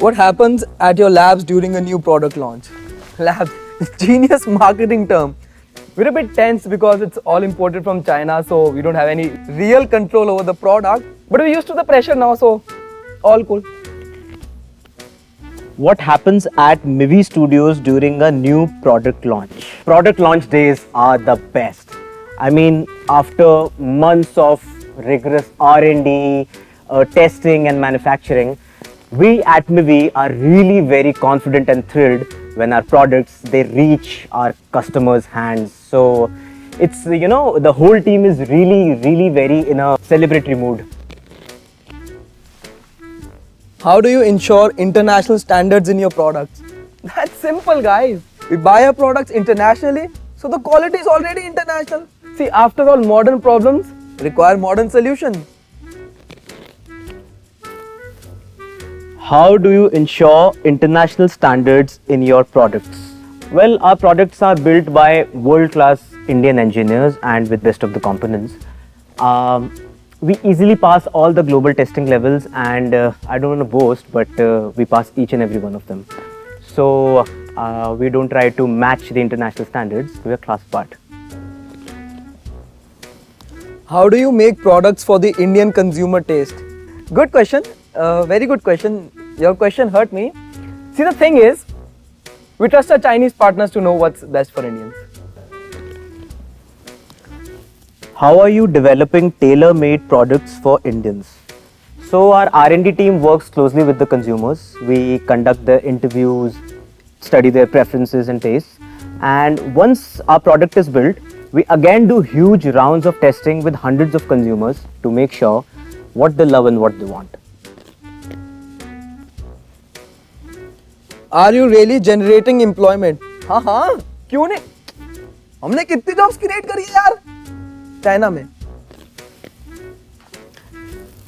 What happens at your labs during a new product launch? Labs, genius marketing term. We're a bit tense because it's all imported from China, so we don't have any real control over the product. But we're used to the pressure now, so all cool. What happens at Mivi Studios during a new product launch? Product launch days are the best. I mean, after months of rigorous R&D, testing and manufacturing, we at Mivi are really very confident and thrilled when our products, they reach our customers' hands. So it's, the whole team is really very in a celebratory mood. How do you ensure international standards in your products? That's simple, guys. We buy our products internationally, so the quality is already international. See, after all, modern problems require modern solutions. How do you ensure international standards in your products? Well, our products are built by world-class Indian engineers and with best of the components. We easily pass all the global testing levels, and I don't want to boast, but we pass each and every one of them. So we don't try to match the international standards. We are class apart. How do you make products for the Indian consumer taste? Good question. Very good question. Your question hurt me. See, the thing is, we trust our Chinese partners to know what's best for Indians. How are you developing tailor-made products for Indians? So our R&D team works closely with the consumers. We conduct the interviews, study their preferences and tastes. And once our product is built, we again do huge rounds of testing with hundreds of consumers to make sure what they love and what they want. Are you really generating employment? हाँ, क्यों नहीं? हमने कितनी jobs create करी है यार? China में.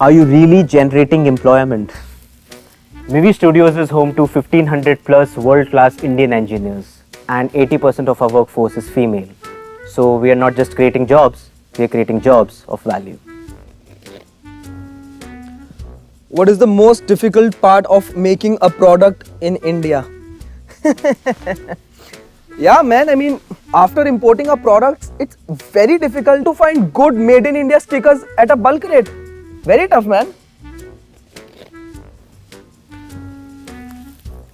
Are you really generating employment? Mivi Studios is home to 1500 plus world-class Indian engineers, and 80% of our workforce is female. So we are not just creating jobs, we are creating jobs of value. What is the most difficult part of making a product in India? Yeah, man, I mean, after importing our products, it's very difficult to find good made in India stickers at a bulk rate. Very tough, man.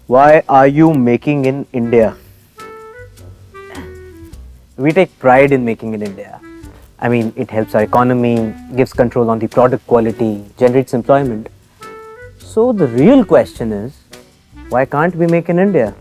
Why are you making in India? We take pride in making in India. I mean, it helps our economy, gives control on the product quality, generates employment. So the real question is, why can't we make in India?